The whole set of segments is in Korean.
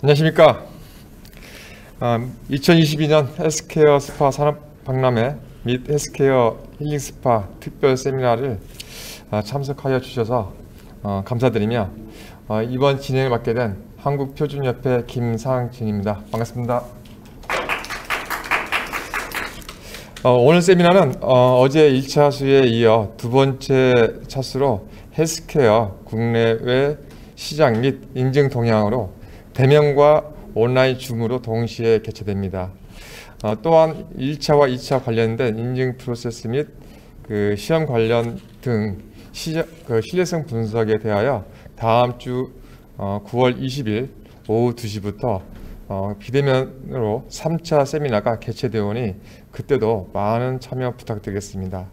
안녕하십니까. 2022년 헬스케어 스파 산업박람회 및 헬스케어 힐링 스파 특별 세미나를 참석하여 주셔서 감사드리며 이번 진행을 맡게 된 한국표준협회 김상진입니다. 반갑습니다. 오늘 세미나는 어제 1차 수에 이어 두 번째 차수로 헬스케어 국내외 시장 및 인증 동향으로 대면과 온라인 줌으로 동시에 개최됩니다. 또한 1차와 2차 관련된 인증 프로세스 및 시험 관련 등 신뢰성 분석에 대하여 다음 주 9월 20일 오후 2시부터 비대면으로 3차 세미나가 개최되오니 그때도 많은 참여 부탁드리겠습니다.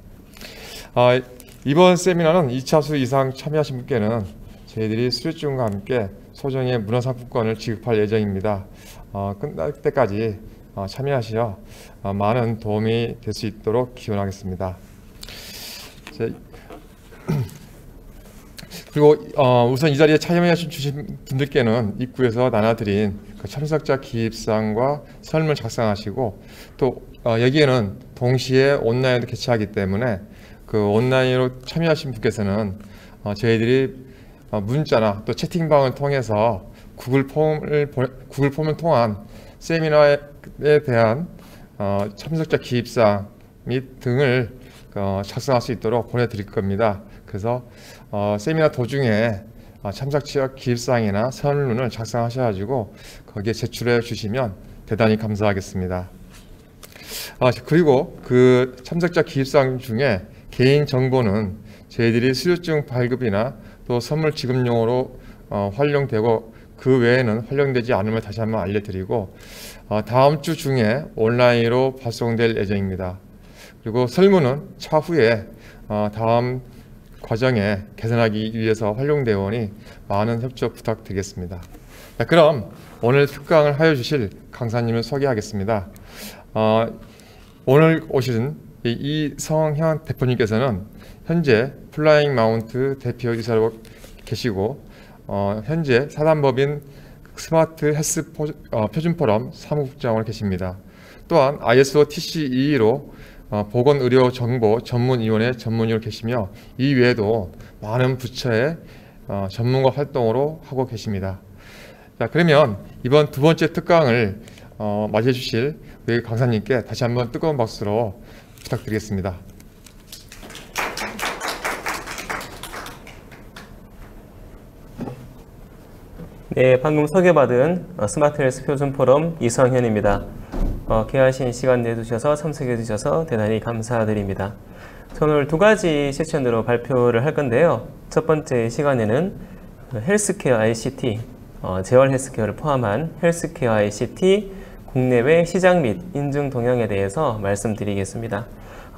이번 세미나는 2차수 이상 참여하신 분께는 저희들이 수료증과 함께 소정의 문화상품권을 지급할 예정입니다. 끝날 때까지 참여하시어 많은 도움이 될 수 있도록 기원하겠습니다. 그리고 우선 이 자리에 참여해 주신 분들께는 입구에서 나눠드린 참석자 기입사항과 설문을 작성하시고 또 여기에는 동시에 온라인으로 개최하기 때문에 온라인으로 참여하신 분께서는 저희들이 문자나 또 채팅방을 통해서 구글 폼을 통한 세미나에 대한 참석자 기입사항 및 등을 작성할 수 있도록 보내드릴 겁니다. 그래서 세미나 도중에 참석자 기입사항이나 설문을 작성하셔가지고 거기에 제출해 주시면 대단히 감사하겠습니다. 그리고 그 참석자 기입사항 중에 개인 정보는 저희들이 수료증 발급이나 또 선물 지급용으로 활용되고 그 외에는 활용되지 않음을 다시 한번 알려드리고 다음 주 중에 온라인으로 발송될 예정입니다. 그리고 설문은 차후에 다음 과정에 개선하기 위해서 활용되어 오니 많은 협조 부탁드리겠습니다. 그럼 오늘 특강을 하여 주실 강사님을 소개하겠습니다. 오늘 오신 이성현 대표님께서는 현재 플라잉 마운트 대표이사로 계시고 현재 사단법인 스마트 헬스 표준 포럼 사무국장으로 계십니다. 또한 ISO TC22로 보건의료정보 전문위원회 전문위로 계시며 이 외에도 많은 부처의 전문가 활동으로 하고 계십니다. 자, 그러면 이번 두 번째 특강을 맞이해 주실 우리 강사님께 다시 한번 뜨거운 박수로 부탁드리겠습니다. 네, 방금 소개받은 스마트 헬스 표준 포럼 이성현입니다. 귀하신 시간 내주셔서 참석해 주셔서 대단히 감사드립니다. 저는 오늘 두 가지 세션으로 발표를 할 건데요. 첫 번째 시간에는 헬스케어 ICT, 재활 헬스케어를 포함한 헬스케어 ICT 국내외 시장 및 인증 동향에 대해서 말씀드리겠습니다.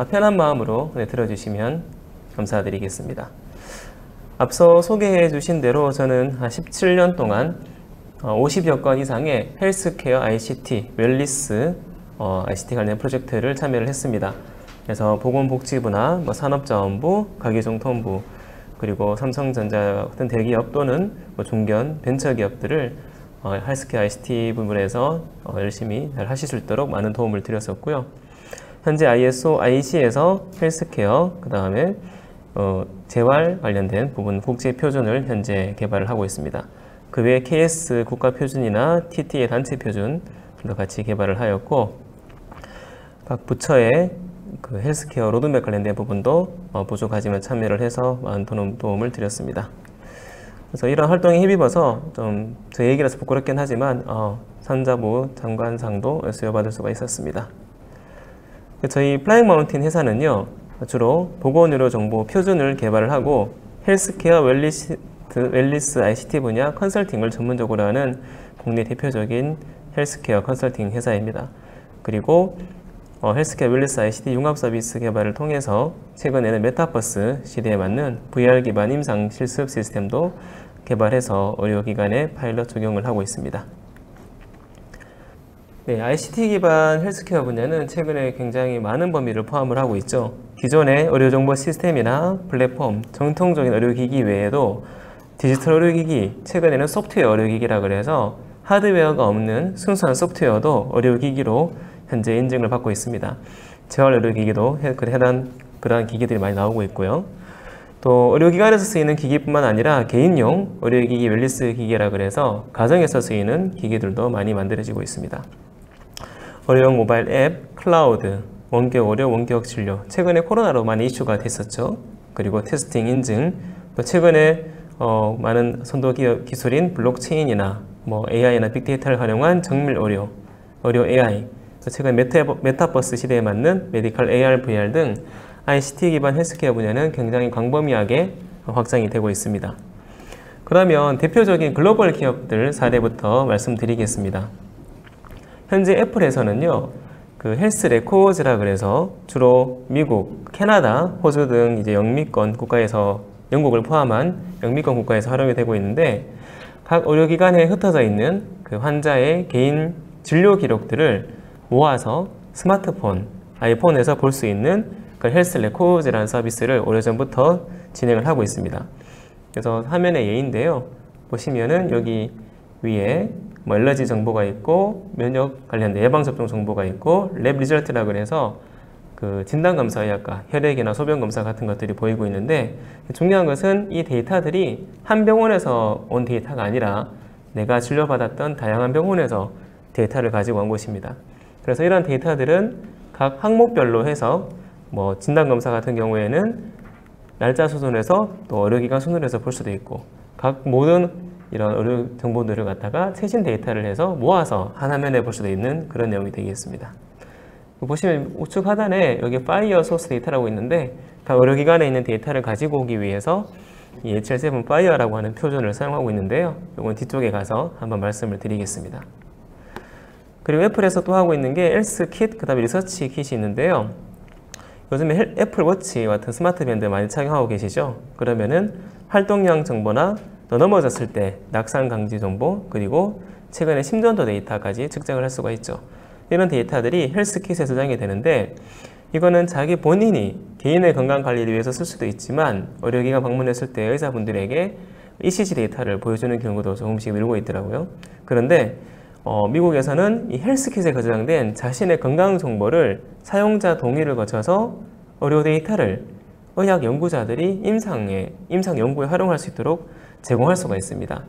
편한 마음으로 들어주시면 감사드리겠습니다. 앞서 소개해 주신 대로 저는 17년 동안 50여 건 이상의 헬스케어 ICT, 웰리스 ICT 관련 프로젝트를 참여를 했습니다. 그래서 보건복지부나 산업자원부, 가계정통부, 그리고 삼성전자 같은 대기업 또는 중견 벤처기업들을 헬스케어 ICT 부분에서 열심히 잘 하실 수 있도록 많은 도움을 드렸었고요. 현재 ISO, IEC에서 헬스케어, 그 다음에 재활 관련된 부분 국제 표준을 현재 개발을 하고 있습니다. 그 외에 KS 국가 표준이나 TTA 단체 표준도 같이 개발을 하였고 각 부처의 헬스케어 로드맵 관련된 부분도 부족하지만 참여를 해서 많은 도움을 드렸습니다. 그래서 이런 활동에 힘입어서 좀 제 얘기라서 부끄럽긴 하지만 산자부 장관상도 수여받을 수가 있었습니다. 저희 플라잉 마운틴 회사는요, 주로 보건의료 정보 표준을 개발을 하고 헬스케어 웰리스 ICT 분야 컨설팅을 전문적으로 하는 국내 대표적인 헬스케어 컨설팅 회사입니다. 그리고 헬스케어 웰리스 ICT 융합 서비스 개발을 통해서 최근에는 메타버스 시대에 맞는 VR 기반 임상 실습 시스템도 개발해서 의료기관에 파일럿 적용을 하고 있습니다. 네, ICT 기반 헬스케어 분야는 최근에 굉장히 많은 범위를 포함을 하고 있죠. 기존의 의료정보 시스템이나 플랫폼, 정통적인 의료기기 외에도 디지털 의료기기, 최근에는 소프트웨어 의료기기라 그래서 하드웨어가 없는 순수한 소프트웨어도 의료기기로 현재 인증을 받고 있습니다. 재활의료기기도 해당 그러한 기기들이 많이 나오고 있고요. 또 의료기관에서 쓰이는 기기뿐만 아니라 개인용 의료기기 웰니스 기기라 그래서 가정에서 쓰이는 기기들도 많이 만들어지고 있습니다. 의료용 모바일 앱, 클라우드, 원격 의료, 원격 진료, 최근에 코로나로 많이 이슈가 됐었죠. 그리고 테스팅 인증, 또 최근에 많은 선도 기술인 블록체인이나 AI나 빅데이터를 활용한 정밀 의료, 의료 AI, 최근 메타버스 시대에 맞는 메디컬 AR, VR 등 ICT 기반 헬스케어 분야는 굉장히 광범위하게 확장이 되고 있습니다. 그러면 대표적인 글로벌 기업들 사례부터 말씀드리겠습니다. 현재 애플에서는요, 그 헬스 레코즈라 그래서 주로 미국, 캐나다, 호주 등 이제 영미권 국가에서 영국을 포함한 영미권 국가에서 활용이 되고 있는데 각 의료기관에 흩어져 있는 그 환자의 개인 진료 기록들을 모아서 스마트폰, 아이폰에서 볼 수 있는 그 헬스 레코즈라는 서비스를 오래전부터 진행을 하고 있습니다. 그래서 화면의 예인데요. 보시면은 여기 위에 알러지 정보가 있고 면역 관련된 예방접종 정보가 있고 랩 리절트라 그래서 그 진단검사의학과 혈액이나 소변검사 같은 것들이 보이고 있는데 중요한 것은 이 데이터들이 한 병원에서 온 데이터가 아니라 내가 진료받았던 다양한 병원에서 데이터를 가지고 온 것입니다. 그래서 이런 데이터들은 각 항목별로 해서 진단검사 같은 경우에는 날짜 수준에서 또 의료기관 수준에서 볼 수도 있고 각 모든 이런 의료 정보들을 갖다가 최신 데이터를 해서 모아서 한 화면에 볼 수도 있는 그런 내용이 되겠습니다. 보시면 우측 하단에 여기 파이어 소스 데이터라고 있는데 각 의료기관에 있는 데이터를 가지고 오기 위해서 이 HL7 파이어라고 하는 표준을 사용하고 있는데요. 이건 뒤쪽에 가서 한번 말씀을 드리겠습니다. 그리고 애플에서 또 하고 있는 게 else 킷, 그 다음에 리서치 킷이 있는데요. 요즘에 애플워치 같은 스마트 밴드 많이 착용하고 계시죠? 그러면은 활동량 정보나 또 넘어졌을 때 낙상 강지 정보, 그리고 최근에 심전도 데이터까지 측정을 할 수가 있죠. 이런 데이터들이 헬스킷에 저장이 되는데 이거는 자기 본인이 개인의 건강 관리를 위해서 쓸 수도 있지만 의료기관 방문했을 때 의사분들에게 ECG 데이터를 보여주는 경우도 조금씩 늘고 있더라고요. 그런데 미국에서는 이 헬스킷에 저장된 자신의 건강 정보를 사용자 동의를 거쳐서 의료 데이터를 의학 연구자들이 임상 연구에 활용할 수 있도록 제공할 수가 있습니다.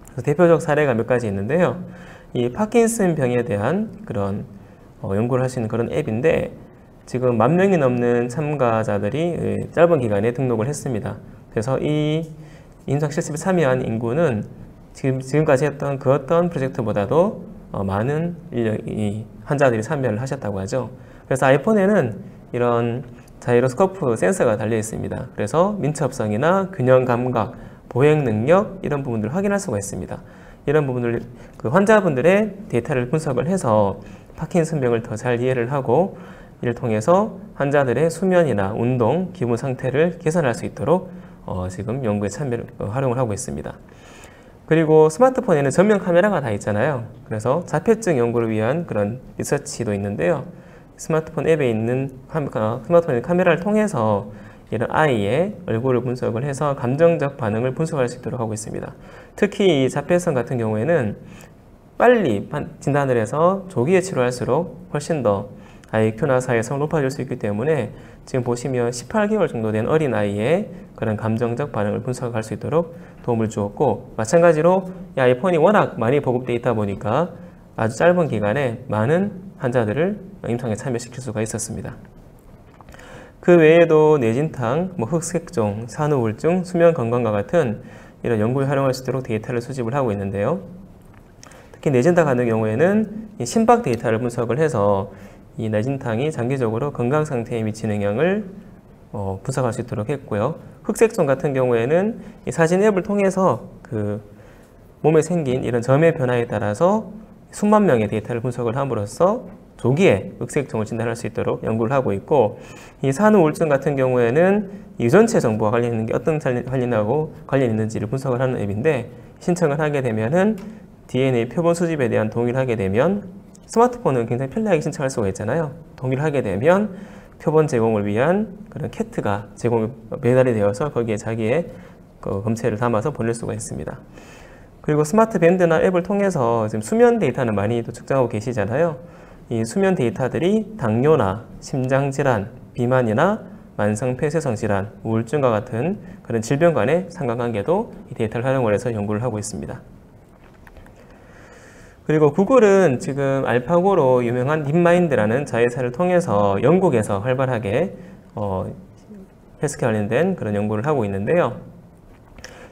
그래서 대표적 사례가 몇 가지 있는데요. 이 파킨슨 병에 대한 그런 연구를 할 수 있는 그런 앱인데 지금 10,000명이 넘는 참가자들이 짧은 기간에 등록을 했습니다. 그래서 이 임상 실습에 참여한 인구는 지금까지 했던 그 어떤 프로젝트보다도 많은 환자들이 참여를 하셨다고 하죠. 그래서 아이폰에는 이런 자이로스코프 센서가 달려 있습니다. 그래서 민첩성이나 균형 감각, 보행 능력 이런 부분들을 확인할 수가 있습니다. 이런 부분들 그 환자분들의 데이터를 분석을 해서 파킨슨병을 더 잘 이해를 하고 이를 통해서 환자들의 수면이나 운동, 기분 상태를 개선할 수 있도록 지금 연구에 활용을 하고 있습니다. 그리고 스마트폰에는 전면 카메라가 다 있잖아요. 그래서 자폐증 연구를 위한 그런 리서치도 있는데요. 스마트폰 앱에 있는 스마트폰 카메라를 통해서 이런 아이의 얼굴을 분석을 해서 감정적 반응을 분석할 수 있도록 하고 있습니다. 특히 이 자폐성 같은 경우에는 빨리 진단을 해서 조기에 치료할수록 훨씬 더 IQ나 사회성을 높아질 수 있기 때문에 지금 보시면 18개월 정도 된 어린아이의 그런 감정적 반응을 분석할 수 있도록 도움을 주었고 마찬가지로 이 아이폰이 워낙 많이 보급되어 있다 보니까 아주 짧은 기간에 많은 환자들을 임상에 참여시킬 수가 있었습니다. 그 외에도 뇌진탕, 흑색종, 산후우울증, 수면건강과 같은 이런 연구에 활용할 수 있도록 데이터를 수집을 하고 있는데요. 특히 뇌진탕 같은 경우에는 이 심박 데이터를 분석을 해서 이 뇌진탕이 장기적으로 건강 상태에 미치는 영향을 분석할 수 있도록 했고요. 흑색종 같은 경우에는 이 사진 앱을 통해서 그 몸에 생긴 이런 점의 변화에 따라서 수만 명의 데이터를 분석을 함으로써 조기에 흑색종을 진단할 수 있도록 연구를 하고 있고 이 산후우울증 같은 경우에는 유전체 정보와 관련 있는 게 어떤 관련 있는지를 분석을 하는 앱인데 신청을 하게 되면은 DNA 표본 수집에 대한 동의를 하게 되면 스마트폰은 굉장히 편리하게 신청할 수가 있잖아요. 동의를 하게 되면 표본 제공을 위한 그런 캣가 배달이 되어서 거기에 자기의 그 검체를 담아서 보낼 수가 있습니다. 그리고 스마트 밴드나 앱을 통해서 지금 수면 데이터는 많이 또 측정하고 계시잖아요. 이 수면 데이터들이 당뇨나 심장질환, 비만이나 만성폐쇄성 질환, 우울증과 같은 그런 질병 간의 상관관계도 이 데이터를 활용을 해서 연구를 하고 있습니다. 그리고 구글은 지금 알파고로 유명한 딥마인드라는 자회사를 통해서 영국에서 활발하게 헬스케어 관련된 그런 연구를 하고 있는데요.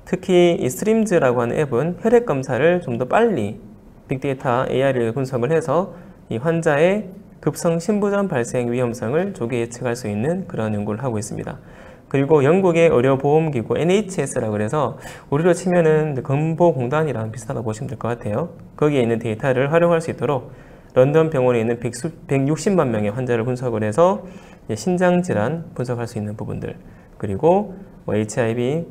특히 이 스트림즈라고 하는 앱은 혈액 검사를 좀 더 빨리 빅데이터 AI를 분석을 해서 이 환자의 급성 심부전 발생 위험성을 조기 예측할 수 있는 그런 연구를 하고 있습니다. 그리고 영국의 의료보험기구 NHS라고 해서 우리로 치면은 건보공단이랑 비슷하다고 보시면 될 것 같아요. 거기에 있는 데이터를 활용할 수 있도록 런던 병원에 있는 160만 명의 환자를 분석을 해서 신장질환 분석할 수 있는 부분들, 그리고 HIV,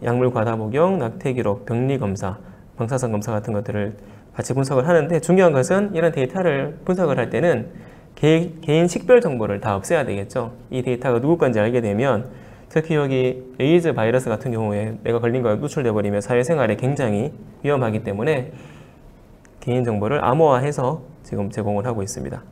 약물 과다 복용, 낙태 기록, 병리 검사, 방사선 검사 같은 것들을 같이 분석을 하는데, 중요한 것은 이런 데이터를 분석을 할 때는 개인 식별 정보를 다 없애야 되겠죠. 이 데이터가 누구 건지 알게 되면, 특히 여기 에이즈 바이러스 같은 경우에 내가 걸린 거에 노출돼 버리면 사회생활에 굉장히 위험하기 때문에 개인 정보를 암호화해서 지금 제공을 하고 있습니다.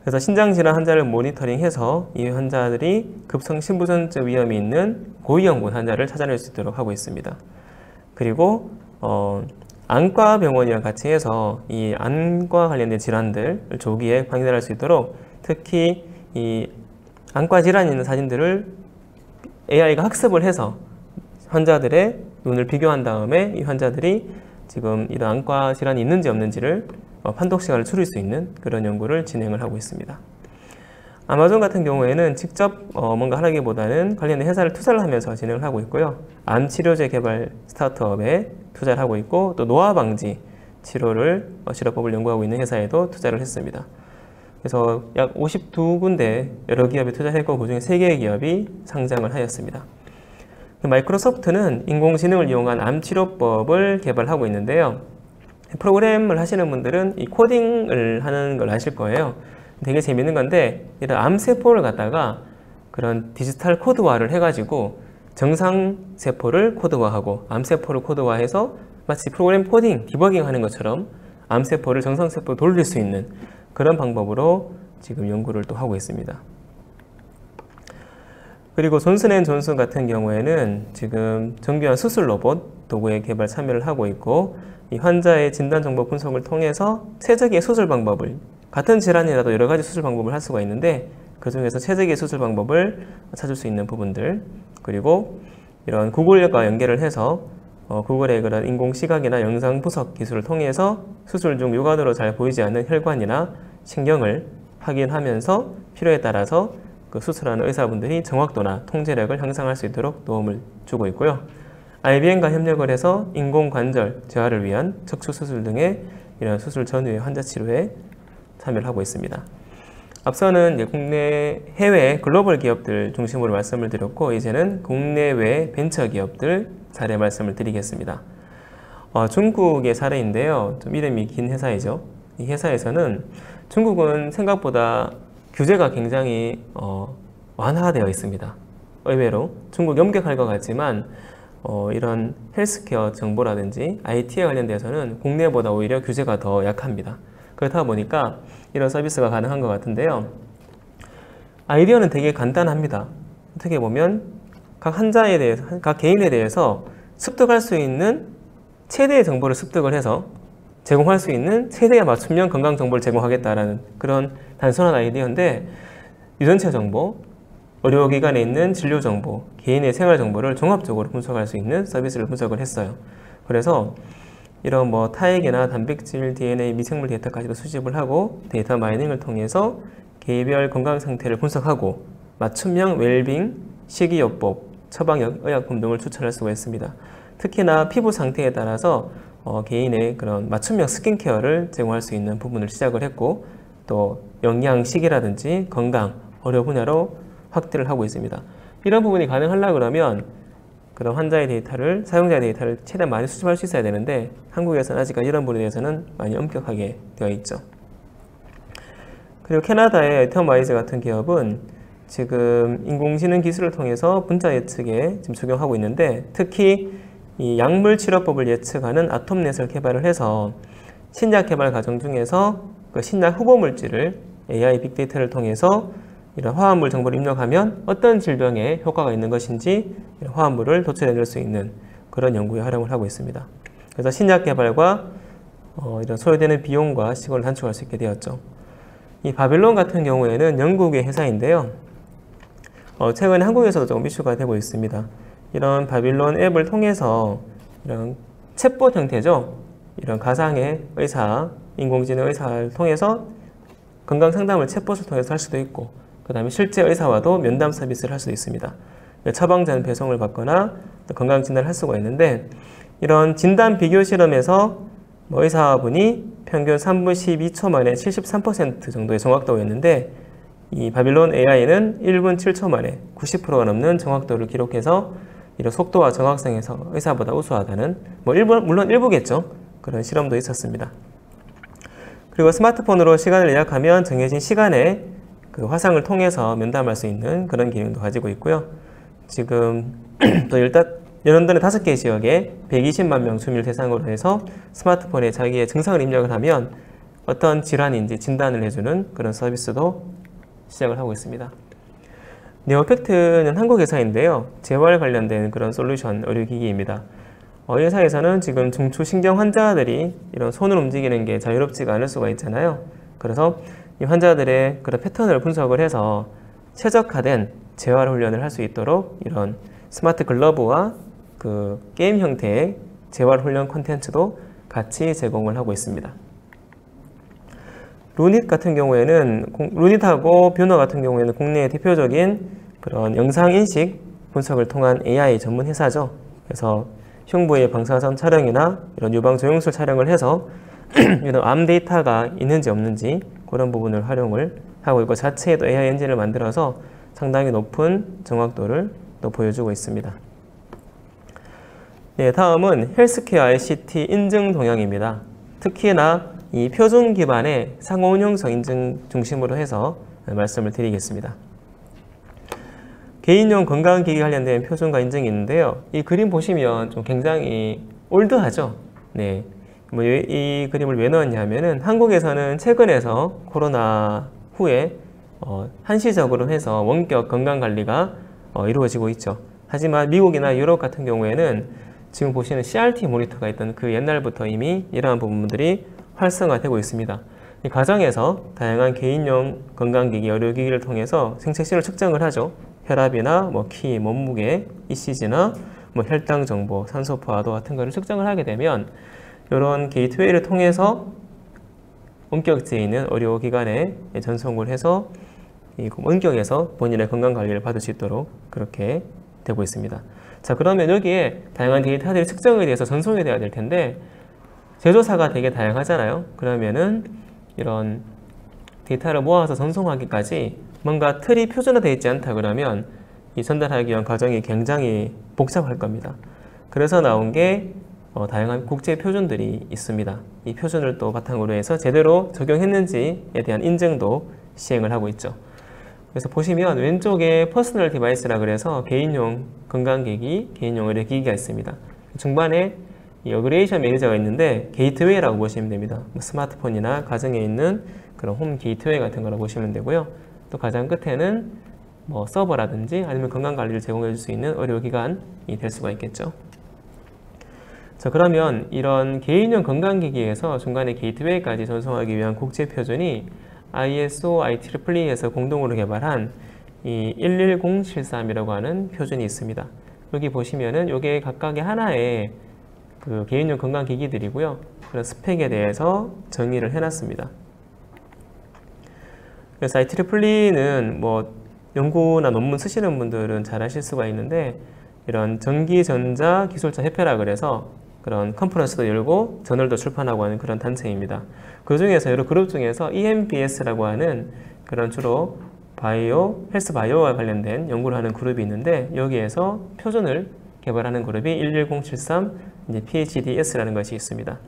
그래서 신장질환 환자를 모니터링해서 이 환자들이 급성 심부전증 위험이 있는 고위험군 환자를 찾아낼 수 있도록 하고 있습니다. 그리고 안과 병원이랑 같이 해서 이 안과 관련된 질환들을 조기에 판별할 수 있도록, 특히 이 안과 질환이 있는 사진들을 AI가 학습을 해서 환자들의 눈을 비교한 다음에 이 환자들이 지금 이런 안과 질환이 있는지 없는지를 판독 시간을 줄일 수 있는 그런 연구를 진행을 하고 있습니다. 아마존 같은 경우에는 직접 뭔가 하기보다는 관련된 회사를 투자를 하면서 진행을 하고 있고요. 암 치료제 개발 스타트업에 투자를 하고 있고, 또 노화 방지 치료법을 연구하고 있는 회사에도 투자를 했습니다. 그래서 약 52군데 여러 기업이 투자를 했고, 그중에 3개의 기업이 상장을 하였습니다. 마이크로소프트는 인공지능을 이용한 암 치료법을 개발하고 있는데요. 프로그램을 하시는 분들은 이 코딩을 하는 걸 아실 거예요. 되게 재밌는 건데, 이런 암세포를 갖다가 그런 디지털 코드화를 해가지고 정상세포를 코드화하고 암세포를 코드화해서 마치 프로그램 코딩, 디버깅 하는 것처럼 암세포를 정상세포로 돌릴 수 있는 그런 방법으로 지금 연구를 또 하고 있습니다. 그리고 존슨앤존슨 같은 경우에는 지금 정교한 수술 로봇 도구의 개발 참여를 하고 있고, 이 환자의 진단 정보 분석을 통해서 최적의 수술 방법을, 같은 질환이라도 여러 가지 수술 방법을 할 수가 있는데 그 중에서 최적의 수술 방법을 찾을 수 있는 부분들, 그리고 이런 구글과 연계를 해서 구글의 그런 인공 시각이나 영상 분석 기술을 통해서 수술 중 육안으로 잘 보이지 않는 혈관이나 신경을 확인하면서 필요에 따라서 그 수술하는 의사분들이 정확도나 통제력을 향상할 수 있도록 도움을 주고 있고요. IBM과 협력을 해서 인공관절 재활을 위한 척추 수술 등의 이런 수술 전후의 환자 치료에 참여를 하고 있습니다. 앞서는 국내, 해외 글로벌 기업들 중심으로 말씀을 드렸고, 이제는 국내외 벤처 기업들 사례 말씀을 드리겠습니다. 중국의 사례인데요. 좀 이름이 긴 회사이죠. 이 회사에서는 중국은 생각보다 규제가 굉장히 완화되어 있습니다. 의외로 중국 염격할 것 같지만 이런 헬스케어 정보라든지 IT에 관련돼서는 국내보다 오히려 규제가 더 약합니다. 그렇다 보니까 이런 서비스가 가능한 것 같은데요. 아이디어는 되게 간단합니다. 어떻게 보면 각 환자에 대해서, 각 개인에 대해서 습득할 수 있는 최대의 정보를 습득을 해서 제공할 수 있는 최대의 맞춤형 건강 정보를 제공하겠다라는 그런 단순한 아이디어인데, 유전체 정보, 의료기관에 있는 진료 정보, 개인의 생활 정보를 종합적으로 분석할 수 있는 서비스를 분석을 했어요. 그래서 이런 타액이나 단백질, DNA, 미생물 데이터까지도 수집을 하고 데이터 마이닝을 통해서 개별 건강 상태를 분석하고 맞춤형 웰빙, 식이요법, 처방의약품 등을 추천할 수가 있습니다. 특히나 피부 상태에 따라서 개인의 그런 맞춤형 스킨케어를 제공할 수 있는 부분을 시작을 했고, 또 영양식이라든지 건강, 의료 분야로 확대를 하고 있습니다. 이런 부분이 가능하려고 그러면 그런 환자의 데이터를, 사용자의 데이터를 최대한 많이 수집할 수 있어야 되는데 한국에서는 아직까지 이런 부분에 대해서는 많이 엄격하게 되어 있죠. 그리고 캐나다의 에텀와이즈 같은 기업은 지금 인공지능 기술을 통해서 분자 예측에 지금 적용하고 있는데, 특히 이 약물 치료법을 예측하는 아톰넷을 개발을 해서 신약 개발 과정 중에서 그 신약 후보 물질을 AI 빅데이터를 통해서 이런 화합물 정보를 입력하면 어떤 질병에 효과가 있는 것인지 이런 화합물을 도출해낼 수 있는 그런 연구에 활용을 하고 있습니다. 그래서 신약 개발과 이런 소요되는 비용과 시간을 단축할 수 있게 되었죠. 이 바빌론 같은 경우에는 영국의 회사인데요. 최근에 한국에서도 조금 이슈가 되고 있습니다. 이런 바빌론 앱을 통해서 이런 챗봇 형태죠. 이런 가상의 의사, 인공지능 의사를 통해서 건강 상담을 챗봇을 통해서 할 수도 있고, 그 다음에 실제 의사와도 면담 서비스를 할 수도 있습니다. 처방전 배송을 받거나 건강 진단을 할 수가 있는데, 이런 진단 비교 실험에서 의사분이 평균 3분 12초 만에 73% 정도의 정확도였는데, 이 바빌론 AI는 1분 7초 만에 90%가 넘는 정확도를 기록해서 이런 속도와 정확성에서 의사보다 우수하다는, 물론 일부겠죠. 그런 실험도 있었습니다. 그리고 스마트폰으로 시간을 예약하면 정해진 시간에 그 화상을 통해서 면담할 수 있는 그런 기능도 가지고 있고요. 지금 또 일단 런던의 5개 지역에 120만 명 주민을 대상으로 해서 스마트폰에 자기의 증상을 입력을 하면 어떤 질환인지 진단을 해주는 그런 서비스도 시작을 하고 있습니다. 네오팩트는 한국 회사인데요. 재활 관련된 그런 솔루션 의료기기입니다. 이 회사에서는 지금 중추신경 환자들이 이런 손을 움직이는 게 자유롭지가 않을 수가 있잖아요. 그래서 이 환자들의 그런 패턴을 분석을 해서 최적화된 재활 훈련을 할 수 있도록 이런 스마트 글러브와 그 게임 형태의 재활 훈련 콘텐츠도 같이 제공을 하고 있습니다. 루닛 같은 경우에는, 루닛하고 뷰너 같은 경우에는 국내의 대표적인 그런 영상 인식 분석을 통한 AI 전문 회사죠. 그래서 흉부의 방사선 촬영이나 이런 유방 조영술 촬영을 해서 이런 암 데이터가 있는지 없는지 그런 부분을 활용을 하고 있고, 자체에도 AI 엔진을 만들어서 상당히 높은 정확도를 또 보여주고 있습니다. 네, 다음은 헬스케어 ICT 인증 동향입니다. 특히나 이 표준 기반의 상호 운용성 인증 중심으로 해서 말씀을 드리겠습니다. 개인용 건강기기 관련된 표준과 인증이 있는데요. 이 그림 보시면 좀 굉장히 올드하죠. 네, 이 그림을 왜 넣었냐면은 한국에서는 최근에서 코로나 후에 한시적으로 해서 원격 건강관리가 이루어지고 있죠. 하지만 미국이나 유럽 같은 경우에는 지금 보시는 CRT 모니터가 있던 그 옛날부터 이미 이러한 부분들이 활성화되고 있습니다. 이 과정에서 다양한 개인용 건강기기, 의료기기를 통해서 생체신을 측정을 하죠. 혈압이나 키, 몸무게, ECG나 혈당 정보, 산소 포화도 같은 거를 측정을 하게 되면 이런 게이트웨이를 통해서 원격지에 있는 의료기관에 전송을 해서 이 원격에서 본인의 건강관리를 받을 수 있도록 그렇게 되고 있습니다. 자, 그러면 여기에 다양한 데이터들이 측정에 대해서 전송이 돼야 될 텐데 제조사가 되게 다양하잖아요. 그러면은 이런 데이터를 모아서 전송하기까지 뭔가 틀이 표준화되어 있지 않다 그러면 이 전달하기 위한 과정이 굉장히 복잡할 겁니다. 그래서 나온 게 다양한 국제 표준들이 있습니다. 이 표준을 또 바탕으로 해서 제대로 적용했는지에 대한 인증도 시행을 하고 있죠. 그래서 보시면 왼쪽에 퍼스널 디바이스라 그래서 개인용 건강기기, 개인용 의료기기가 있습니다. 중반에 이 어그레이션 매니저가 있는데 게이트웨이라고 보시면 됩니다. 스마트폰이나 가정에 있는 그런 홈 게이트웨이 같은 거라고 보시면 되고요. 또 가장 끝에는 서버라든지 아니면 건강관리를 제공해 줄 수 있는 의료기관이 될 수가 있겠죠. 자, 그러면 이런 개인용 건강기기에서 중간에 게이트웨이까지 전송하기 위한 국제 표준이 ISO IEEE에서 공동으로 개발한 이 11073이라고 하는 표준이 있습니다. 여기 보시면은 이게 각각의 하나의 그 개인용 건강기기들이고요. 그런 스펙에 대해서 정의를 해놨습니다. 그래서 IEEE는 연구나 논문 쓰시는 분들은 잘 아실 수가 있는데 이런 전기전자기술자 협회라 그래서 그런 컨퍼런스도 열고 저널도 출판하고 하는 그런 단체입니다. 그 중에서 여러 그룹 중에서 EMBS라고 하는 그런 주로 헬스 바이오와 관련된 연구를 하는 그룹이 있는데 여기에서 표준을 개발하는 그룹이 11073 PHDS라는 것이 있습니다.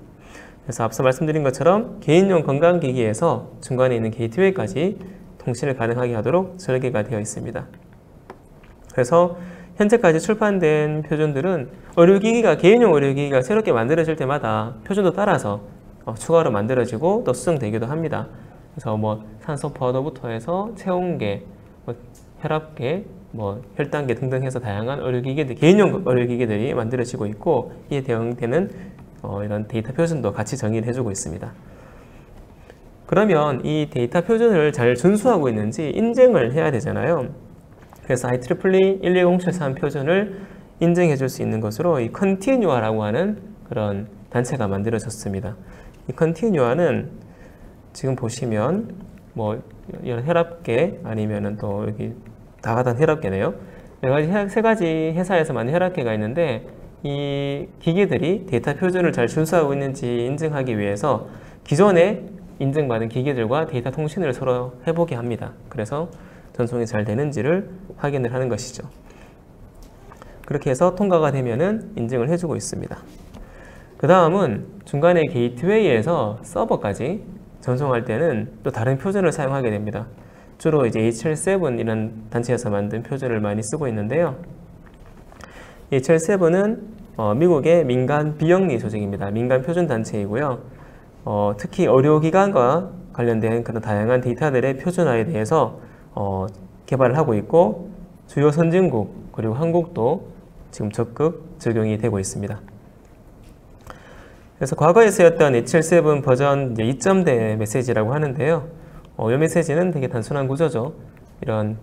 그래서 앞서 말씀드린 것처럼 개인용 건강기기에서 중간에 있는 게이트웨이까지 통신을 가능하게 하도록 설계가 되어 있습니다. 그래서 현재까지 출판된 표준들은 의료기기가 개인용 의료기기가 새롭게 만들어질 때마다 표준도 따라서 추가로 만들어지고 또 수정되기도 합니다. 그래서 뭐 산소 포화도부터 해서 체온계, 뭐 혈압계, 뭐 혈당계 등등 해서 다양한 의료기기들, 개인용 의료기기들이 만들어지고 있고 이에 대응되는 이런 데이터 표준도 같이 정의를 해주고 있습니다. 그러면 이 데이터 표준을 잘 준수하고 있는지 인증을 해야 되잖아요. 그래서 IEEE 12073 표준을 인증해 줄 수 있는 것으로 이 컨티뉴아라고 하는 그런 단체가 만들어졌습니다. 이 컨티뉴아는 지금 보시면 뭐 이런 혈압계 아니면은 또 여기 다가단 혈압계네요. 세 가지 회사에서 만든 혈압계가 있는데 이 기기들이 데이터 표준을 잘 준수하고 있는지 인증하기 위해서 기존에 인증받은 기기들과 데이터 통신을 서로 해보게 합니다. 그래서 전송이 잘 되는지를 확인을 하는 것이죠. 그렇게 해서 통과가 되면은 인증을 해주고 있습니다. 그 다음은 중간에 게이트웨이에서 서버까지 전송할 때는 또 다른 표준을 사용하게 됩니다. 주로 이제 HL7 이런 단체에서 만든 표준을 많이 쓰고 있는데요. HL7은 미국의 민간 비영리 조직입니다. 민간 표준 단체이고요. 특히 의료기관과 관련된 그런 다양한 데이터들의 표준화에 대해서 개발을 하고 있고 주요 선진국 그리고 한국도 지금 적극 적용이 되고 있습니다. 그래서 과거에 쓰였던 HL7 버전 2.0 메시지라고 하는데요. 이 메시지는 되게 단순한 구조죠. 이런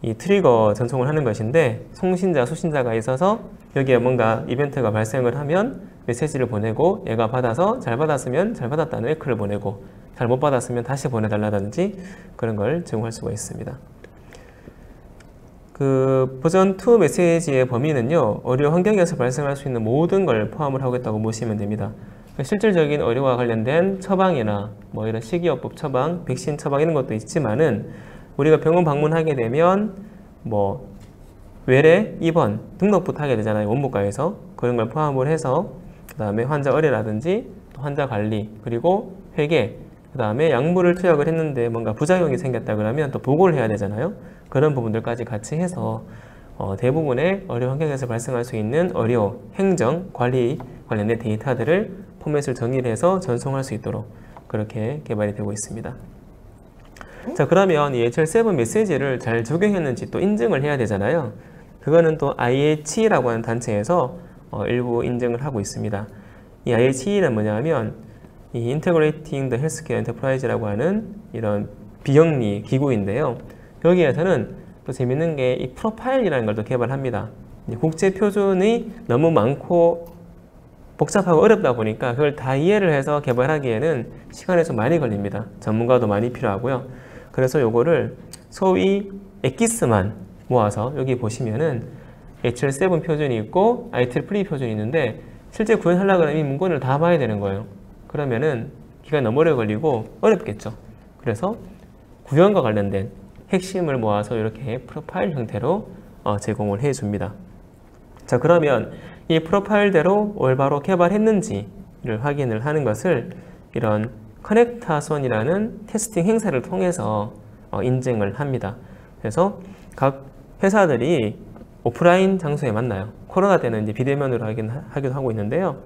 이 트리거 전송을 하는 것인데 송신자, 수신자가 있어서 여기에 뭔가 이벤트가 발생을 하면 메시지를 보내고 얘가 받아서 잘 받았으면 잘 받았다는 에코를 보내고 잘못 받았으면 다시 보내달라든지 그런 걸 제공할 수가 있습니다. 그 버전 2 메시지의 범위는요, 의료 환경에서 발생할 수 있는 모든 걸 포함을 하겠다고 보시면 됩니다. 실질적인 의료와 관련된 처방이나 뭐 이런 식이요법 처방, 백신 처방 이런 것도 있지만은 우리가 병원 방문하게 되면 뭐 외래 입원 등록부터 하게 되잖아요. 원무과에서 그런 걸 포함을 해서 그 다음에 환자 의뢰라든지 또 환자 관리 그리고 회계 그 다음에 약물을 투약을 했는데 뭔가 부작용이 생겼다 그러면 또 보고를 해야 되잖아요. 그런 부분들까지 같이 해서 대부분의 의료 환경에서 발생할 수 있는 의료, 행정, 관리 관련된 데이터들을 포맷을 정의를 해서 전송할 수 있도록 그렇게 개발이 되고 있습니다. 자, 그러면 이 HL7 메시지를 잘 적용했는지 또 인증을 해야 되잖아요. 그거는 또 IHE라고 하는 단체에서 일부 인증을 하고 있습니다. 이 IHE는 뭐냐면 이 Integrating the Healthcare Enterprise라고 하는 이런 비영리 기구인데요. 여기에서는 또 재밌는 게 이 프로파일이라는 걸 또 개발합니다. 국제 표준이 너무 많고 복잡하고 어렵다 보니까 그걸 다 이해를 해서 개발하기에는 시간이 좀 많이 걸립니다. 전문가도 많이 필요하고요. 그래서 요거를 소위 엑기스만 모아서 여기 보시면은 HL7 표준이 있고 IEEE 표준이 있는데 실제 구현하려고 하면 이 문건을 다 봐야 되는 거예요. 그러면은 기간이 너무 오래 걸리고 어렵겠죠. 그래서 구현과 관련된 핵심을 모아서 이렇게 프로파일 형태로 제공을 해줍니다. 자, 그러면 이 프로파일대로 올바로 개발했는지를 확인을 하는 것을 이런 커넥타손이라는 테스팅 행사를 통해서 인증을 합니다. 그래서 각 회사들이 오프라인 장소에 만나요. 코로나 때는 이제 비대면으로 하기도 하고 있는데요.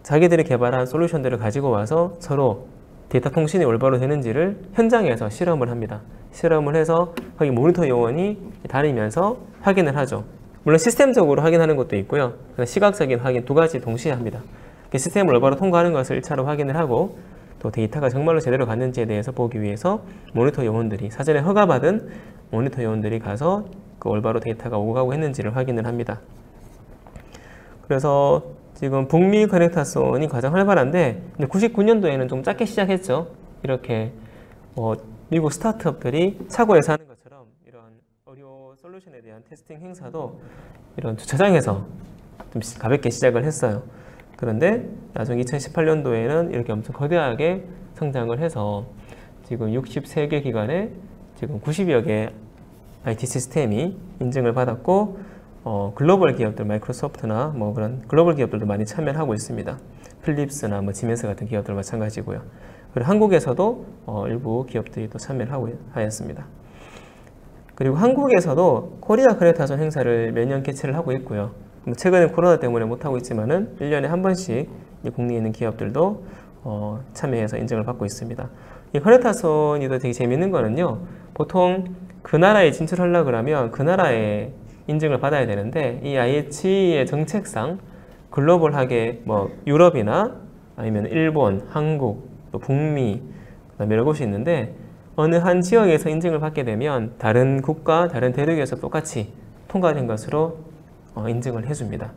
자기들이 개발한 솔루션들을 가지고 와서 서로 데이터 통신이 올바로 되는지를 현장에서 실험을 합니다. 실험을 해서 거기 모니터 요원이 다니면서 확인을 하죠. 물론 시스템적으로 확인하는 것도 있고요. 시각적인 확인 두 가지 동시에 합니다. 시스템을 올바로 통과하는 것을 1차로 확인을 하고 또 데이터가 정말로 제대로 갔는지에 대해서 보기 위해서 모니터 요원들이 사전에 허가받은 모니터 요원들이 가서 그 올바로 데이터가 오고 가고 했는지를 확인을 합니다. 그래서 지금 북미 커넥타손이 가장 활발한데 99년도에는 좀 작게 시작했죠. 이렇게 미국 스타트업들이 차고에서 하는 것처럼 이런 의료 솔루션에 대한 테스팅 행사도 이런 주차장에서 좀 가볍게 시작을 했어요. 그런데 나중 2018년도에는 이렇게 엄청 거대하게 성장을 해서 지금 63개 기관에 지금 90여 개 IT 시스템이 인증을 받았고 글로벌 기업들, 마이크로소프트나 뭐 그런 글로벌 기업들도 많이 참여를 하고 있습니다. 필립스나 뭐 지멘스 같은 기업들 그리고 한국에서도 코리아 크레타손 행사를 매년 개최를 하고 있고요. 최근에 코로나 때문에 못하고 있지만은 1년에 한 번씩 국내에 있는 기업들도 참여해서 인증을 받고 있습니다. 이 크레타손이 또 되게 재밌는 거는요. 보통 그 나라에 진출하려고 그러면 그 나라에 인증을 받아야 되는데 이 IH의 정책상 글로벌하게 뭐 유럽이나 아니면 일본, 한국, 또 북미, 그다음에 여러 곳이 있는데 어느 한 지역에서 인증을 받게 되면 다른 국가, 다른 대륙에서 똑같이 통과된 것으로 인증을 해줍니다.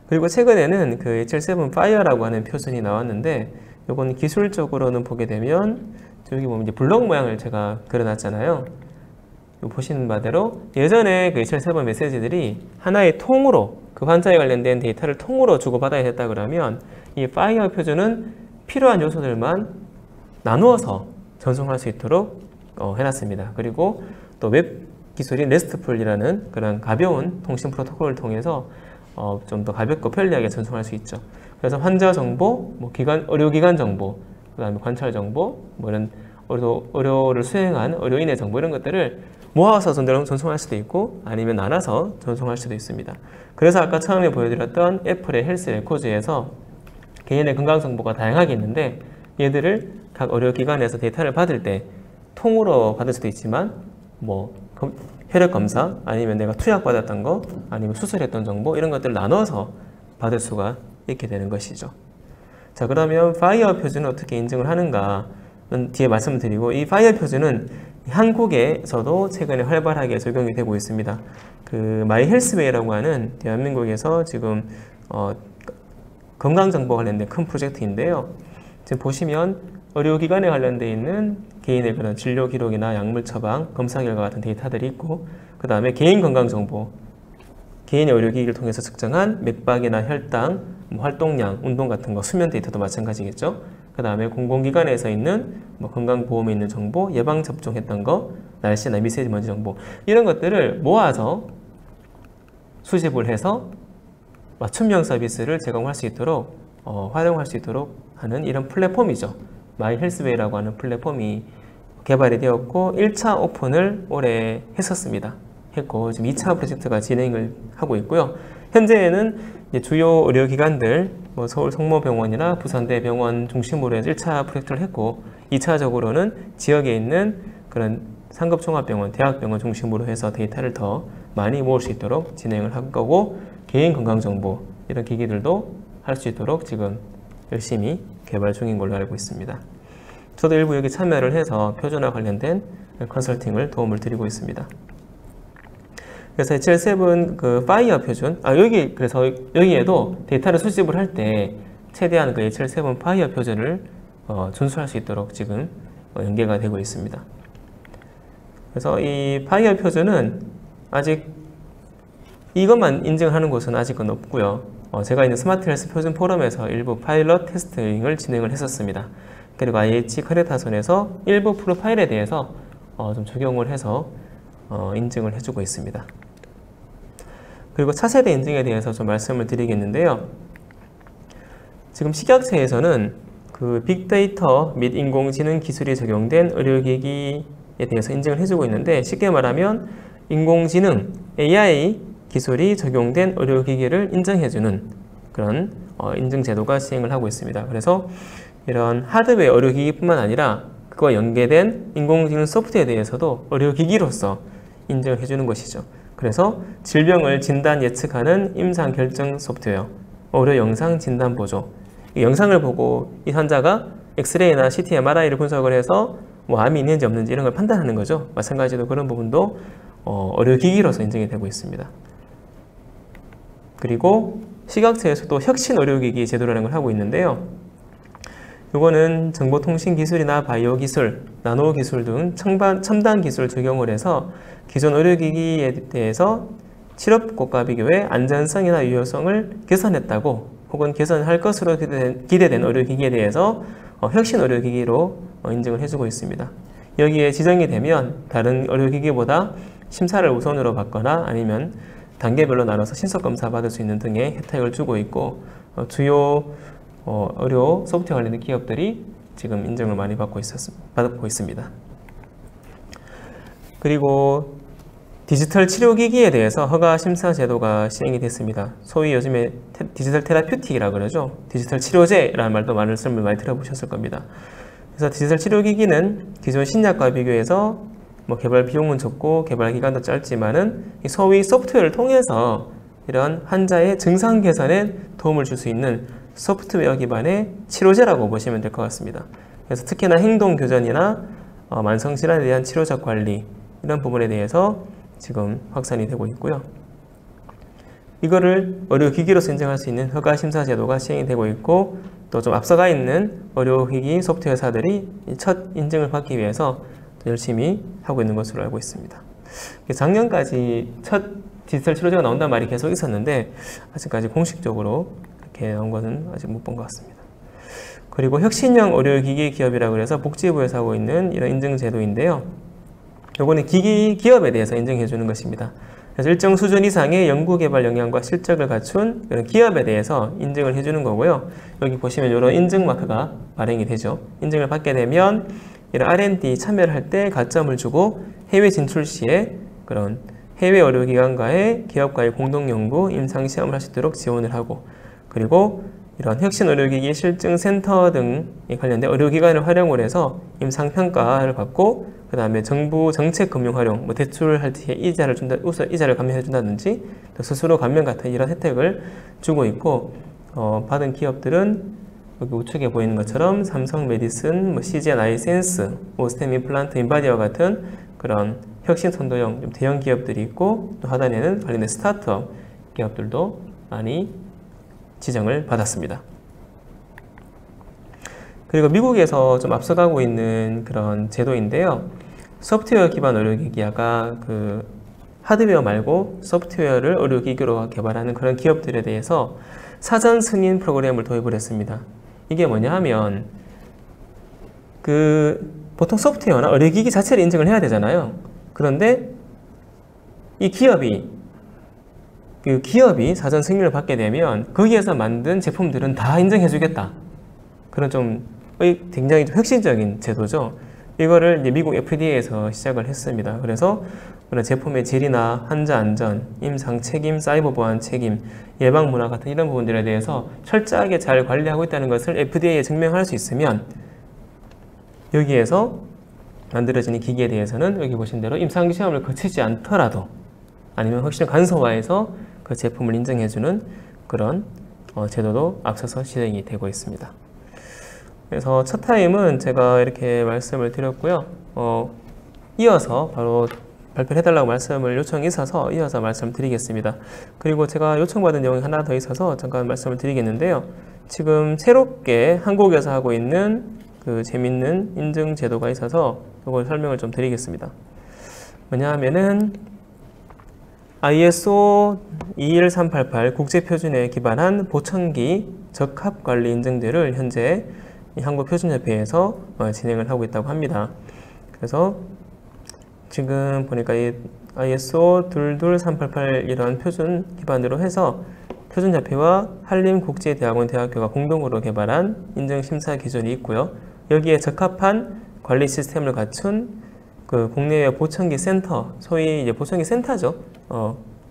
그리고 최근에는 그 HL7 파이어라고 하는 표준이 나왔는데 이건 기술적으로는 보게 되면 여기 보면 이제 블록 모양을 제가 그려놨잖아요. 보시는 바대로 예전에 그 HL7 메시지들이 하나의 통으로 그 환자에 관련된 데이터를 통으로 주고받아야 했다 그러면 이 파이어 표준은 필요한 요소들만 나누어서 전송할 수 있도록 해놨습니다. 그리고 또 웹 기술인 RESTful이라는 그런 가벼운 통신 프로토콜을 통해서 좀 더 가볍고 편리하게 전송할 수 있죠. 그래서 환자 정보, 뭐 의료기관 정보, 그 다음에 관찰 정보, 뭐 이런 의료를 수행한 의료인의 정보 이런 것들을 모아서 전송할 수도 있고 아니면 나눠서 전송할 수도 있습니다. 그래서 아까 처음에 보여드렸던 애플의 헬스 레코즈에서 개인의 건강 정보가 다양하게 있는데 얘들을 각 의료기관에서 데이터를 받을 때 통으로 받을 수도 있지만 뭐 혈액 검사 아니면 내가 투약 받았던 거 아니면 수술했던 정보 이런 것들을 나눠서 받을 수가 있게 되는 것이죠. 자, 그러면 파이어 표준은 어떻게 인증을 하는가는 뒤에 말씀드리고 이 파이어 표준은 한국에서도 최근에 활발하게 적용이 되고 있습니다. 그 마이헬스웨이라고 하는 대한민국에서 지금 건강정보 관련된 큰 프로젝트인데요. 지금 보시면 의료기관에 관련되어 있는 개인의 그런 진료 기록이나 약물 처방, 검사 결과 같은 데이터들이 있고 그 다음에 개인 건강정보, 개인의 의료기기를 통해서 측정한 맥박이나 혈당, 활동량, 운동 같은 거, 수면 데이터도 마찬가지겠죠. 그 다음에 공공기관에서 있는 뭐 건강보험에 있는 정보, 예방접종했던 거, 날씨나 미세먼지 정보 이런 것들을 모아서 수집을 해서 맞춤형 서비스를 제공할 수 있도록 활용할 수 있도록 하는 이런 플랫폼이죠. 마이헬스웨이라고 하는 플랫폼이 개발이 되었고 1차 오픈을 올해 했었습니다. 했고 지금 2차 프로젝트가 진행을 하고 있고요. 현재에는 이제 주요 의료기관들 뭐 서울 성모병원이나 부산대병원 중심으로 해서 1차 프로젝트를 했고 2차적으로는 지역에 있는 그런 상급종합병원, 대학병원 중심으로 해서 데이터를 더 많이 모을 수 있도록 진행을 할 거고 개인 건강정보 이런 기기들도 할 수 있도록 지금 열심히 개발 중인 걸로 알고 있습니다. 저도 일부 여기 참여를 해서 표준화 관련된 컨설팅을 도움을 드리고 있습니다. 그래서 HL7 그 파이어 표준, 그래서 여기에도 데이터를 수집을 할 때 최대한 그 HL7 파이어 표준을 준수할 수 있도록 지금 연계가 되고 있습니다. 그래서 이 파이어 표준은 아직 이것만 인증하는 곳은 아직은 없고요. 제가 있는 스마트 헬스 표준 포럼에서 일부 파일럿 테스팅을 진행을 했었습니다. 그리고 IH 크레타손에서 일부 프로파일에 대해서 좀 적용을 해서 인증을 해주고 있습니다. 그리고 차세대 인증에 대해서 좀 말씀을 드리겠는데요. 지금 식약처에서는 그 빅데이터 및 인공지능 기술이 적용된 의료기기에 대해서 인증을 해주고 있는데 쉽게 말하면 인공지능, AI 기술이 적용된 의료기기를 인정해주는 그런 인증 제도가 시행을 하고 있습니다. 그래서 이런 하드웨어 의료기기뿐만 아니라 그와 연계된 인공지능 소프트에 대해서도 의료기기로서 인정을 해주는 것이죠. 그래서 질병을 진단 예측하는 임상 결정 소프트웨어, 의료 영상 진단 보조. 이 영상을 보고 이 환자가 엑스레이나 CT, MRI를 분석을 해서 뭐 암이 있는지 없는지 이런 걸 판단하는 거죠. 마찬가지로 그런 부분도 의료기기로서 인정이 되고 있습니다. 그리고 식약처에서도 혁신 의료기기 제도라는 걸 하고 있는데요. 이거는 정보통신기술이나 바이오기술, 나노기술 등 첨단 기술 적용을 해서 기존 의료기기에 대해서 치료법과 비교해 안전성이나 유효성을 개선했다고 혹은 개선할 것으로 기대된 의료기기에 대해서 혁신 의료기기로 인증을 해주고 있습니다. 여기에 지정이 되면 다른 의료기기보다 심사를 우선으로 받거나 아니면 단계별로 나눠서 신속검사 받을 수 있는 등의 혜택을 주고 있고 주요 의료 소프트웨어 관련된 기업들이 지금 인증을 많이 받고 있습니다. 그리고 디지털 치료기기에 대해서 허가 심사 제도가 시행이 됐습니다. 소위 요즘에 디지털 테라퓨틱이라고 그러죠. 디지털 치료제라는 말도 말씀을 많이 들어보셨을 겁니다. 그래서 디지털 치료기기는 기존 신약과 비교해서 개발 비용은 적고 개발 기간도 짧지만은 소위 소프트웨어를 통해서 이런 환자의 증상 개선에 도움을 줄 수 있는 소프트웨어 기반의 치료제라고 보시면 될 것 같습니다. 그래서 특히나 행동 교전이나 만성 질환에 대한 치료적 관리 이런 부분에 대해서 지금 확산이 되고 있고요. 이거를 의료기기로서 인정할 수 있는 허가 심사 제도가 시행이 되고 있고 또 좀 앞서가 있는 의료기기 소프트웨어 회사들이 첫 인증을 받기 위해서 열심히 하고 있는 것으로 알고 있습니다. 작년까지 첫 디지털 치료제가 나온다는 말이 계속 있었는데 아직까지 공식적으로 이렇게 나온 것은 아직 못 본 것 같습니다. 그리고 혁신형 의료기기 기업이라고 해서 복지부에서 하고 있는 이런 인증 제도인데요. 요거는 기기 기업에 대해서 인정해 주는 것입니다. 그래서 일정 수준 이상의 연구개발 역량과 실적을 갖춘 이런 기업에 대해서 인증을 해주는 거고요. 여기 보시면 이런 인증 마크가 발행이 되죠. 인증을 받게 되면 이런 R&D 참여를 할 때 가점을 주고 해외 진출 시에 그런 해외 의료기관과의 기업과의 공동연구, 임상시험을 할 수 있도록 지원을 하고 그리고 이런 혁신 의료기기 실증센터 등에 관련된 의료기관을 활용을 해서 임상평가를 받고 그 다음에 정부 정책 금융 활용, 대출할 때 이자를 준다, 이자를 감면해 준다든지 또 스스로 감면 같은 이런 혜택을 주고 있고 받은 기업들은 여기 우측에 보이는 것처럼 삼성 메디슨, CGN 아이센스, 오스템 임플란트, 인바디와 같은 그런 혁신 선도형 대형 기업들이 있고 또 하단에는 관련된 스타트업 기업들도 많이 지정을 받았습니다. 그리고 미국에서 좀 앞서가고 있는 그런 제도인데요. 소프트웨어 기반 의료기기, 아까 그 하드웨어 말고 소프트웨어를 의료기기로 개발하는 그런 기업들에 대해서 사전 승인 프로그램을 도입을 했습니다. 이게 뭐냐 하면 보통 소프트웨어나 의료기기 자체를 인증을 해야 되잖아요. 그런데 이 기업이 사전 승인을 받게 되면 거기에서 만든 제품들은 다 인정해 주겠다. 그런 굉장히 좀 혁신적인 제도죠. 이거를 이제 미국 FDA에서 시작을 했습니다. 그래서 그런 제품의 질이나 환자 안전, 임상 책임, 사이버 보안 책임, 예방 문화 같은 이런 부분들에 대해서 철저하게 잘 관리하고 있다는 것을 FDA에 증명할 수 있으면 여기에서 만들어지는 기기에 대해서는 여기 보신 대로 임상 시험을 거치지 않더라도 아니면 확실히 간소화해서 그 제품을 인정해주는 그런 제도도 앞서서 시행이 되고 있습니다. 그래서 첫 타임은 제가 이렇게 말씀을 드렸고요. 이어서 바로 발표를 해달라고 말씀을 요청이 있어서 이어서 말씀드리겠습니다. 그리고 제가 요청받은 내용이 하나 더 있어서 잠깐 말씀을 드리겠는데요. 지금 새롭게 한국에서 하고 있는 그 재밌는 인증 제도가 있어서 이걸 설명을 좀 드리겠습니다. 뭐냐 하면은 ISO 21388 국제표준에 기반한 보청기 적합관리 인증제를 현재 한국표준협회에서 진행을 하고 있다고 합니다. 그래서 지금 보니까 이 ISO 22388 이런 표준 기반으로 해서 표준협회와 한림국제대학원 대학교가 공동으로 개발한 인증심사 기준이 있고요. 여기에 적합한 관리 시스템을 갖춘 그 국내외 보청기 센터, 소위 이제 보청기 센터죠.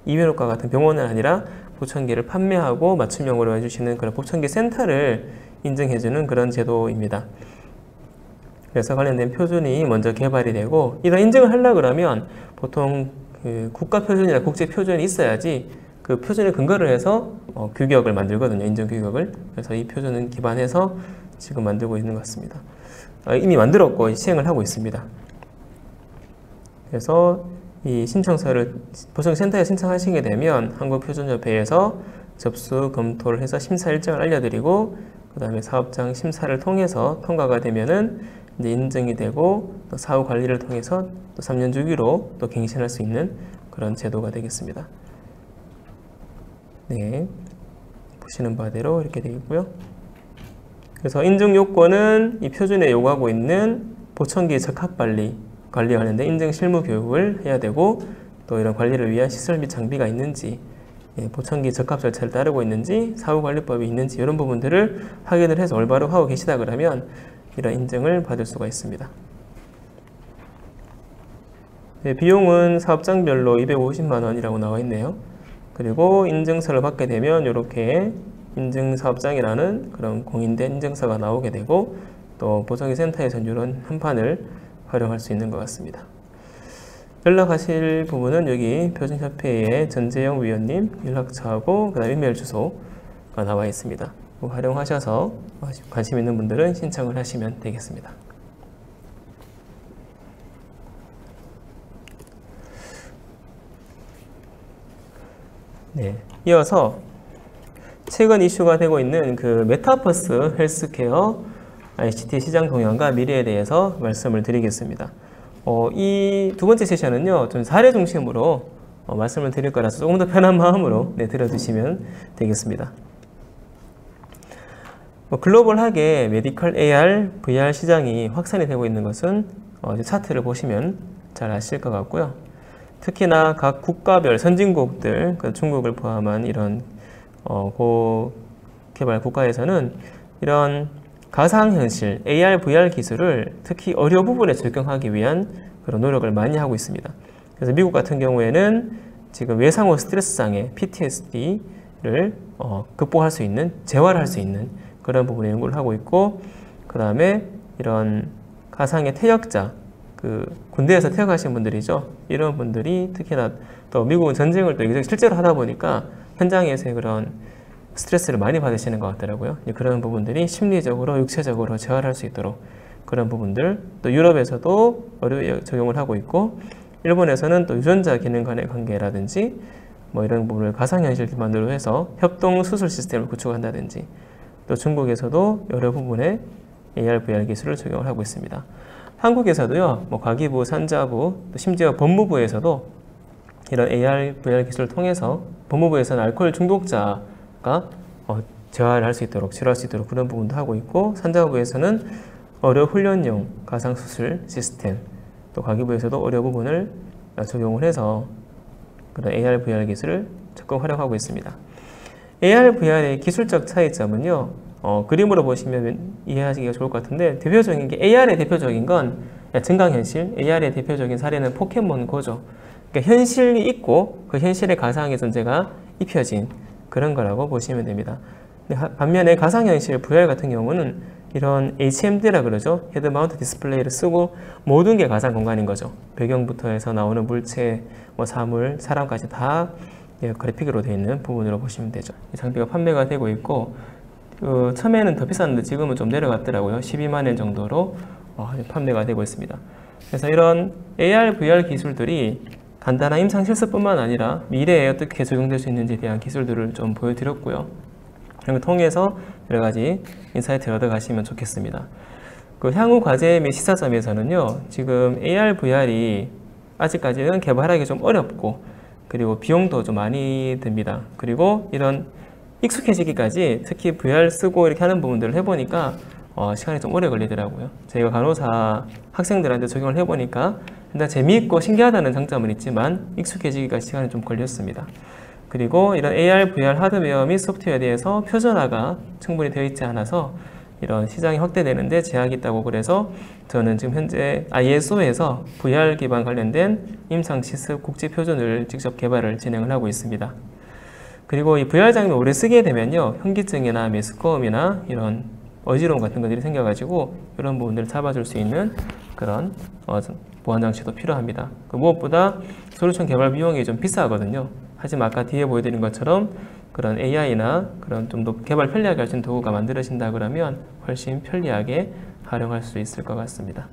이비인후과 같은 병원은 아니라 보청기를 판매하고 맞춤형으로 해주시는 그런 보청기 센터를 인증해주는 그런 제도입니다. 그래서 관련된 표준이 먼저 개발이 되고 이런 인증을 하려고 그러면 보통 그 국가 표준이나 국제 표준이 있어야지 그 표준에 근거를 해서 규격을 만들거든요. 인증 규격을. 그래서 이 표준은 기반해서 지금 만들고 있는 것 같습니다. 이미 만들었고 시행을 하고 있습니다. 그래서 이 신청서를 보청센터에 신청하시게 되면 한국표준협회에서 접수 검토를 해서 심사 일정을 알려드리고 그 다음에 사업장 심사를 통해서 통과가 되면은 이제 인증이 되고 또 사후 관리를 통해서 또 3년 주기로 또 갱신할 수 있는 그런 제도가 되겠습니다. 네, 보시는 바대로 이렇게 되어 있고요. 그래서 인증 요건은 이 표준에 요구하고 있는 보청기 적합관리에 관련된 인증 실무 교육을 해야 되고 또 이런 관리를 위한 시설 및 장비가 있는지 보청기 적합 절차를 따르고 있는지 사후관리법이 있는지 이런 부분들을 확인을 해서 올바로 하고 계시다 그러면 이런 인증을 받을 수가 있습니다. 네, 비용은 사업장별로 250만 원이라고 나와 있네요. 그리고 인증서를 받게 되면 이렇게 인증사업장이라는 그런 공인된 인증서가 나오게 되고 또 보청기 센터에서는 이런 한 판을 활용할 수 있는 것 같습니다. 연락하실 부분은 여기 표준협회의 전재영 위원님 연락처하고 그다음 이메일 주소가 나와 있습니다. 활용하셔서 관심 있는 분들은 신청을 하시면 되겠습니다. 네, 이어서 최근 이슈가 되고 있는 그 메타버스 헬스케어 ICT 시장 동향과 미래에 대해서 말씀을 드리겠습니다. 이 두 번째 세션은요, 좀 사례 중심으로 말씀을 드릴 거라서 조금 더 편한 마음으로 들어주시면 되겠습니다. 글로벌하게 메디컬 AR, VR 시장이 확산이 되고 있는 것은 차트를 보시면 잘 아실 것 같고요. 특히나 각 국가별 선진국들, 중국을 포함한 이런 고개발 국가에서는 이런 가상현실, AR, VR 기술을 특히 의료 부분에 적용하기 위한 그런 노력을 많이 하고 있습니다. 그래서 미국 같은 경우에는 지금 외상후 스트레스 장애, PTSD를 극복할 수 있는, 재활할 수 있는 그런 부분에 연구를 하고 있고, 그 다음에 이런 가상의 퇴역자, 군대에서 퇴역하신 분들이죠. 이런 분들이 특히나 또 미국은 전쟁을 또 실제로 하다 보니까 현장에서의 그런 스트레스를 많이 받으시는 것 같더라고요. 그런 부분들이 심리적으로, 육체적으로 재활할 수 있도록 그런 부분들, 또 유럽에서도 적용을 하고 있고, 일본에서는 또 유전자 기능 간의 관계라든지 뭐 이런 부분을 가상현실 기반으로 해서 협동 수술 시스템을 구축한다든지, 또 중국에서도 여러 부분에 AR, VR 기술을 적용을 하고 있습니다. 한국에서도요, 과기부, 산자부, 또 심지어 법무부에서도 이런 AR, VR 기술을 통해서 법무부에서는 알코올 중독자가 재활을 할 수 있도록, 치료할 수 있도록 그런 부분도 하고 있고, 산자부에서는 의료 훈련용 가상수술 시스템, 또 과기부에서도 의료 부분을 적용을 해서 그런 AR, VR 기술을 적극 활용하고 있습니다. AR, VR의 기술적 차이점은요, 그림으로 보시면 이해하시기가 좋을 것 같은데, 대표적인 게 AR의 대표적인 건 증강현실, AR의 대표적인 사례는 포켓몬고죠. 그러니까 현실이 있고 그 현실의 가상의 존재가 입혀진 그런 거라고 보시면 됩니다. 반면에 가상현실 VR 같은 경우는 이런 HMD라 그러죠. 헤드 마운트 디스플레이를 쓰고 모든 게 가상 공간인 거죠. 배경부터 해서 나오는 물체, 사물, 사람까지 다 그래픽으로 되어 있는 부분으로 보시면 되죠. 이 장비가 판매가 되고 있고, 처음에는 더 비쌌는데 지금은 좀 내려갔더라고요. 12만 원 정도로 판매가 되고 있습니다. 그래서 이런 AR, VR 기술들이 간단한 임상 실습뿐만 아니라 미래에 어떻게 적용될 수 있는지에 대한 기술들을 좀 보여드렸고요. 이런 걸 통해서 여러 가지 인사이트를 얻어가시면 좋겠습니다. 향후 과제 및 시사점에서는요, 지금 AR, VR이 아직까지는 개발하기 좀 어렵고, 그리고 비용도 좀 많이 듭니다. 그리고 이런 익숙해지기까지 특히 VR 쓰고 이렇게 하는 부분들을 해보니까 시간이 좀 오래 걸리더라고요. 저희가 간호사 학생들한테 적용을 해보니까 일단 재미있고 신기하다는 장점은 있지만 익숙해지기가 시간이 좀 걸렸습니다. 그리고 이런 AR, VR 하드웨어 및 소프트웨어에 대해서 표준화가 충분히 되어 있지 않아서 이런 시장이 확대되는데 제약이 있다고, 그래서 저는 지금 현재 ISO에서 VR 기반 관련된 임상 실습 국제 표준을 직접 개발을 진행을 하고 있습니다. 그리고 이 VR 장비 오래 쓰게 되면요, 현기증이나 메스꺼움이나 이런 어지러움 같은 것들이 생겨가지고 이런 부분들을 잡아줄 수 있는 그런 보안 장치도 필요합니다. 무엇보다 솔루션 개발 비용이 좀 비싸거든요. 하지만 아까 뒤에 보여드린 것처럼 그런 AI나 그런 좀 더 개발 편리하게 할 수 있는 도구가 만들어진다 그러면 훨씬 편리하게 활용할 수 있을 것 같습니다.